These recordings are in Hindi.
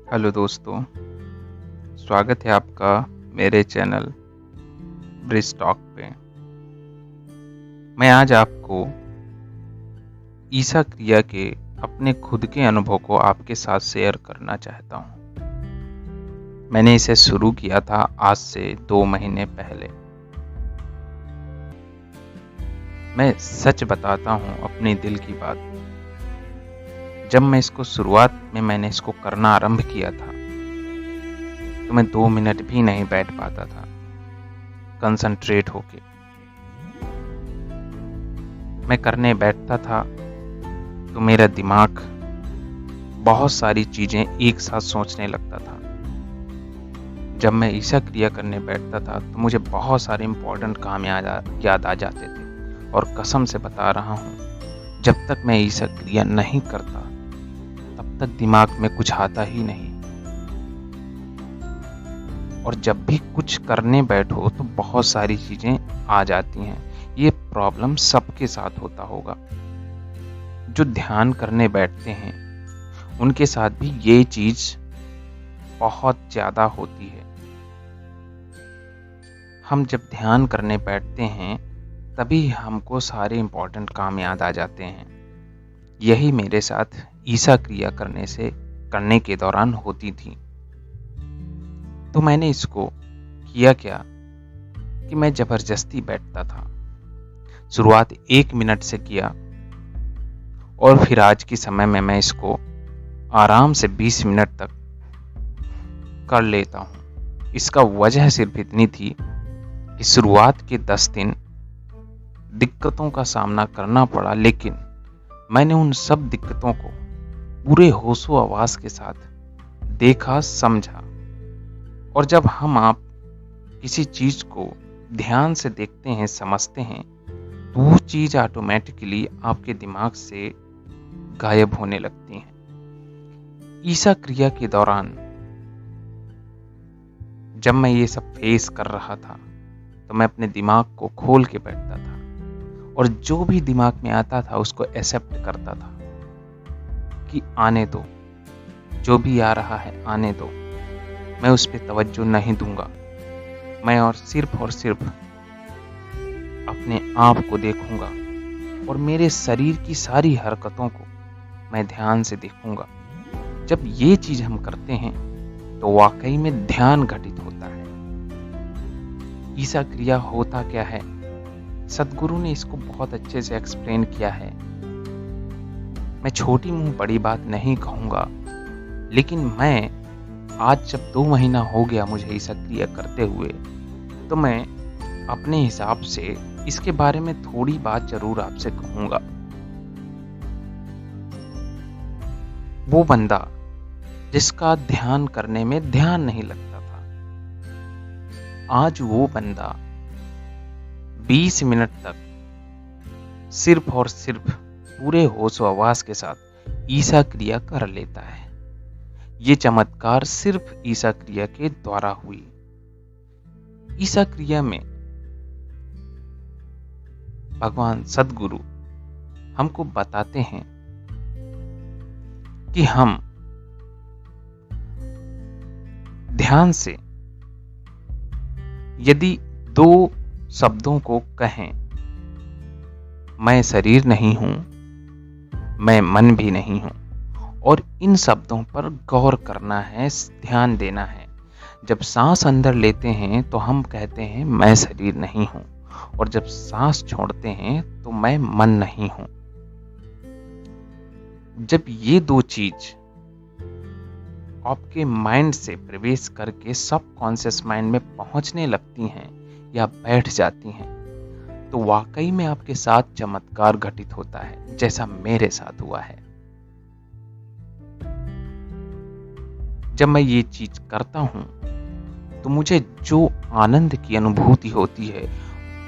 हेलो दोस्तों, स्वागत है आपका मेरे चैनल ब्रिज टॉक पे। मैं आज आपको ईसा क्रिया के अपने खुद के अनुभव को आपके साथ शेयर करना चाहता हूँ। मैंने इसे शुरू किया था आज से 2 महीने पहले। मैं सच बताता हूँ अपने दिल की बात। जब मैं इसको शुरुआत में मैंने इसको करना आरंभ किया था तो मैं 2 मिनट भी नहीं बैठ पाता था कंसंट्रेट होके। मैं करने बैठता था तो मेरा दिमाग बहुत सारी चीजें एक साथ सोचने लगता था। जब मैं ईसा क्रिया करने बैठता था तो मुझे बहुत सारे इम्पोर्टेंट काम याद आ जाते थे। और कसम से बता रहा हूँ, जब तक मैं ईसा क्रिया नहीं करता तब तक दिमाग में कुछ आता ही नहीं। और जब भी कुछ करने बैठो तो बहुत सारी चीजें आ जाती हैं। ये प्रॉब्लम सबके साथ होता होगा। जो ध्यान करने बैठते हैं उनके साथ भी ये चीज बहुत ज्यादा होती है। हम जब ध्यान करने बैठते हैं तभी हमको सारे इम्पोर्टेंट काम याद आ जाते हैं। यही मेरे साथ ईसा क्रिया करने के दौरान होती थी। तो मैंने इसको किया क्या कि मैं जबरदस्ती बैठता था। शुरुआत 1 मिनट से किया और फिर आज के समय में मैं इसको आराम से 20 मिनट तक कर लेता हूँ। इसका वजह सिर्फ इतनी थी कि शुरुआत के 10 दिन दिक्कतों का सामना करना पड़ा, लेकिन मैंने उन सब दिक्कतों को पूरे होशो हवास के साथ देखा, समझा। और जब आप किसी चीज को ध्यान से देखते हैं, समझते हैं, तो वो चीज ऑटोमेटिकली आपके दिमाग से गायब होने लगती है। ईसा क्रिया के दौरान जब मैं ये सब फेस कर रहा था तो मैं अपने दिमाग को खोल के बैठता था और जो भी दिमाग में आता था उसको एक्सेप्ट करता था कि आने दो, जो भी आ रहा है आने दो, मैं उस पर तवज्जो नहीं दूंगा। मैं और सिर्फ अपने आप को देखूंगा और मेरे शरीर की सारी हरकतों को मैं ध्यान से देखूंगा। जब ये चीज हम करते हैं तो वाकई में ध्यान घटित होता है। ईसा क्रिया होता क्या है, सदगुरु ने इसको बहुत अच्छे से एक्सप्लेन किया है। मैं छोटी मुंह बड़ी बात नहीं कहूंगा, लेकिन मैं आज जब 2 महीना हो गया मुझे ईसा क्रिया करते हुए, तो मैं अपने हिसाब से इसके बारे में थोड़ी बात जरूर आपसे कहूंगा। वो बंदा जिसका ध्यान करने में ध्यान नहीं लगता था, आज वो बंदा 20 मिनट तक सिर्फ और सिर्फ पूरे होश व हवास के साथ ईसा क्रिया कर लेता है। ये चमत्कार सिर्फ ईसा क्रिया के द्वारा हुई। ईसा क्रिया में भगवान सदगुरु हमको बताते हैं कि हम ध्यान से यदि 2 शब्दों को कहें, मैं शरीर नहीं हूं, मैं मन भी नहीं हूं, और इन शब्दों पर गौर करना है, ध्यान देना है। जब सांस अंदर लेते हैं तो हम कहते हैं मैं शरीर नहीं हूं, और जब सांस छोड़ते हैं तो मैं मन नहीं हूं। जब ये 2 चीज आपके माइंड से प्रवेश करके सबकॉन्शियस माइंड में पहुंचने लगती हैं या बैठ जाती हैं, तो वाकई में आपके साथ चमत्कार घटित होता है, जैसा मेरे साथ हुआ है। जब मैं ये चीज करता हूं तो मुझे जो आनंद की अनुभूति होती है,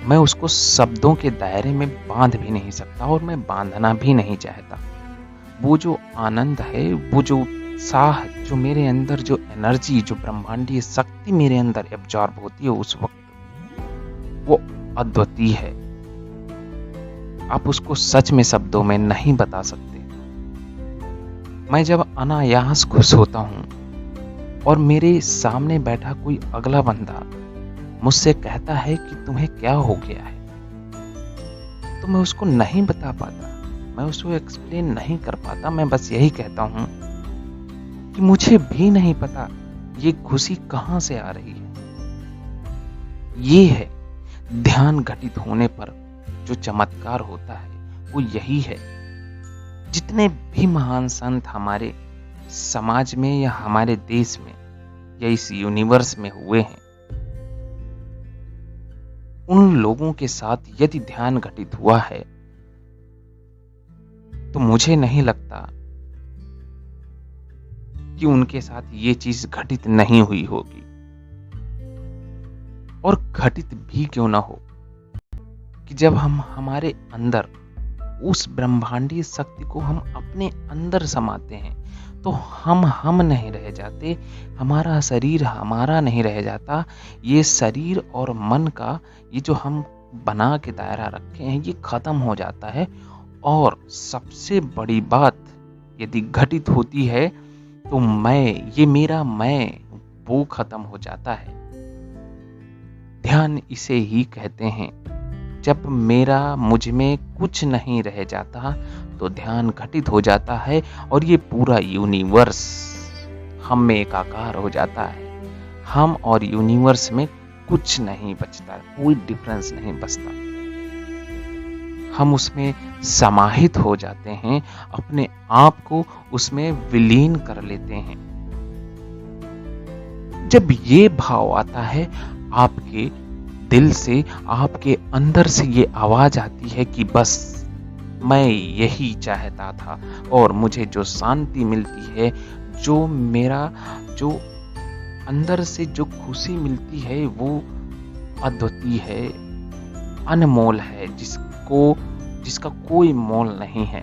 मैं उसको शब्दों के दायरे में बांध भी नहीं सकता और मैं बांधना भी नहीं चाहता। वो जो आनंद है, वो जो उत्साह, जो मेरे अंदर जो एनर्जी, जो ब्रह्मांडीय शक्ति मेरे अंदर एब्जॉर्ब होती है उस वक्त, वो अद्वितीय है। आप उसको सच में शब्दों में नहीं बता सकते। मैं जब अनायास खुश होता हूँ और मेरे सामने बैठा कोई अगला बंदा मुझसे कहता है कि तुम्हें क्या हो गया है, तो मैं उसको नहीं बता पाता, मैं उसको एक्सप्लेन नहीं कर पाता। मैं बस यही कहता हूँ कि मुझे भी नहीं पता ये खुशी कहाँ से आ रही है। ये है ध्यान घटित होने पर जो चमत्कार होता है, वो यही है। जितने भी महान संत हमारे समाज में या हमारे देश में या इस यूनिवर्स में हुए हैं, उन लोगों के साथ यदि ध्यान घटित हुआ है तो मुझे नहीं लगता कि उनके साथ ये चीज घटित नहीं हुई होगी। और घटित भी क्यों ना हो, कि जब हम हमारे अंदर उस ब्रह्मांडीय शक्ति को हम अपने अंदर समाते हैं तो हम नहीं रह जाते, हमारा शरीर हमारा नहीं रह जाता। ये शरीर और मन का ये जो हम बना के दायरा रखे हैं, ये खत्म हो जाता है। और सबसे बड़ी बात यदि घटित होती है तो ये मेरा मैं, वो खत्म हो जाता है। ध्यान इसे ही कहते हैं। जब मुझ में कुछ नहीं रह जाता तो ध्यान घटित हो जाता है और ये पूरा यूनिवर्स हम में एकाकार हो जाता है। हम और यूनिवर्स में कुछ नहीं बचता, कोई डिफरेंस नहीं बचता। हम उसमें समाहित हो जाते हैं, अपने आप को उसमें विलीन कर लेते हैं। जब ये भाव आता है आपके दिल से, आपके अंदर से ये आवाज आती है कि बस मैं यही चाहता था, और मुझे जो शांति मिलती है, जो अंदर से जो खुशी मिलती है, वो अद्वितीय है, अनमोल है, जिसका कोई मोल नहीं है,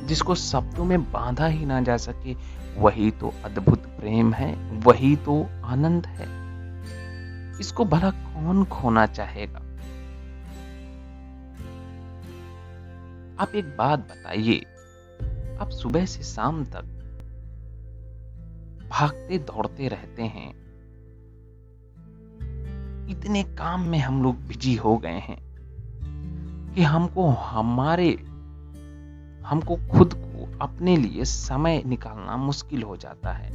जिसको शब्दों में बांधा ही ना जा सके। वही तो अद्भुत प्रेम है, वही तो आनंद है। इसको भला कौन खोना चाहेगा? आप एक बात बताइए, आप सुबह से शाम तक भागते दौड़ते रहते हैं, इतने काम में हम लोग बिजी हो गए हैं कि हमको खुद को अपने लिए समय निकालना मुश्किल हो जाता है।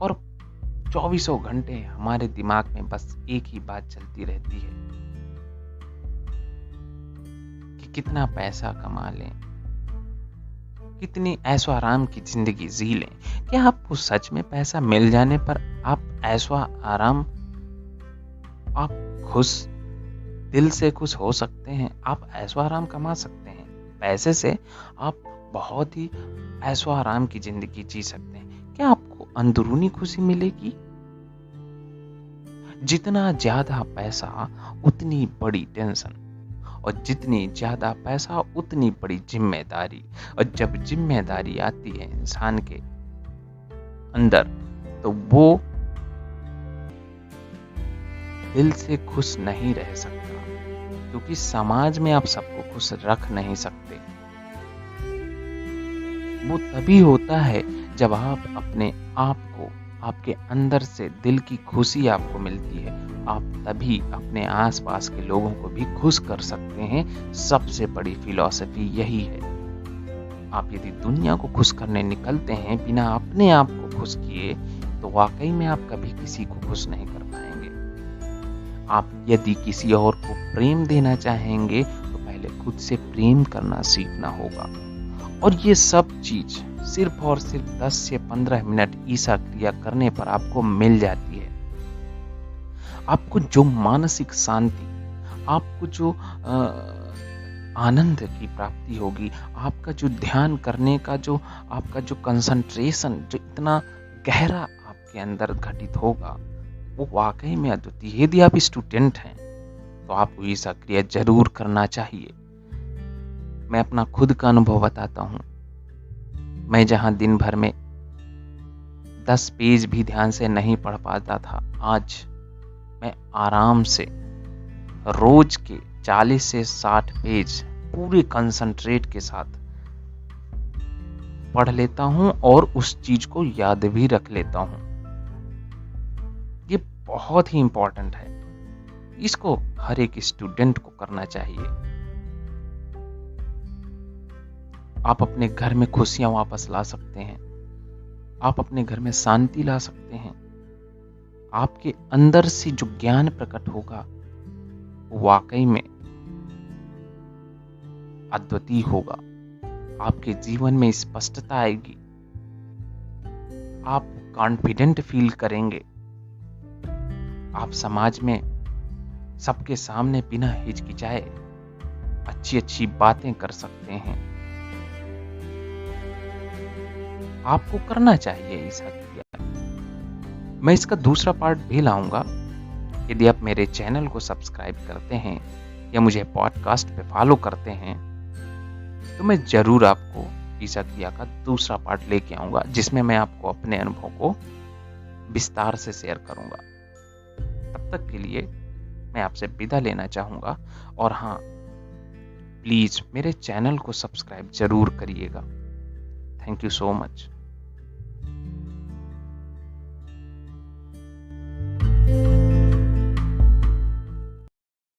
और 24 घंटे हमारे दिमाग में बस एक ही बात चलती रहती है कि कितना पैसा कमा लें, कितनी ऐशो आराम की जिंदगी जी लें। क्या आपको सच में पैसा मिल जाने पर आप ऐशो आराम, आप दिल से खुश हो सकते हैं? आप ऐशो आराम कमा सकते हैं, पैसे से आप बहुत ही ऐशो आराम की जिंदगी जी सकते हैं। क्या आपको अंदरूनी खुशी मिलेगी? जितना ज्यादा पैसा उतनी बड़ी टेंशन, और जितनी ज्यादा पैसा उतनी बड़ी जिम्मेदारी। और जब जिम्मेदारी आती है इंसान के अंदर, तो वो दिल से खुश नहीं रह सकता, क्योंकि समाज में आप सबको खुश रख नहीं सकते। वो तभी होता है जब आप अपने आप को, आपके अंदर से दिल की खुशी आपको मिलती है, आप तभी अपने आसपास के लोगों को भी खुश कर सकते हैं। सबसे बड़ी फिलॉसफी यही है। आप यदि दुनिया को खुश करने निकलते हैं बिना अपने आप को खुश किए, तो वाकई में आप कभी किसी को खुश नहीं कर पाएंगे। आप यदि किसी और को प्रेम देना चाहेंगे तो पहले खुद से प्रेम करना सीखना होगा। और ये सब चीज सिर्फ और सिर्फ 10 से 15 मिनट ईसा क्रिया करने पर आपको मिल जाती है। आपको जो मानसिक शांति, आपको जो आनंद की प्राप्ति होगी, आपका जो ध्यान करने का जो आपका जो कंसंट्रेशन जो इतना गहरा आपके अंदर घटित होगा, वो वाकई में अद्वितीय। यदि आप स्टूडेंट हैं तो आपको ईसा क्रिया जरूर करना चाहिए। मैं अपना खुद का अनुभव बताता हूँ। मैं जहां दिन भर में 10 पेज भी ध्यान से नहीं पढ़ पाता था, आज मैं आराम से रोज के 40 से 60 पेज पूरे कंसंट्रेट के साथ पढ़ लेता हूँ और उस चीज को याद भी रख लेता हूँ। ये बहुत ही इंपॉर्टेंट है, इसको हर एक स्टूडेंट को करना चाहिए। आप अपने घर में खुशियां वापस ला सकते हैं, आप अपने घर में शांति ला सकते हैं। आपके अंदर से जो ज्ञान प्रकट होगा वो वाकई में अद्वितीय होगा। आपके जीवन में स्पष्टता आएगी, आप कॉन्फिडेंट फील करेंगे, आप समाज में सबके सामने बिना हिचकिचाए अच्छी अच्छी बातें कर सकते हैं। आपको करना चाहिए ऐसा क्रिया। मैं इसका दूसरा पार्ट भी लाऊंगा। यदि आप मेरे चैनल को सब्सक्राइब करते हैं या मुझे पॉडकास्ट पे फॉलो करते हैं तो मैं जरूर आपको ईसा क्रिया का दूसरा पार्ट लेके आऊंगा, जिसमें मैं आपको अपने अनुभव को विस्तार से शेयर करूंगा। तब तक के लिए मैं आपसे विदा लेना चाहूंगा। और हाँ, प्लीज मेरे चैनल को सब्सक्राइब जरूर करिएगा। Thank you so much.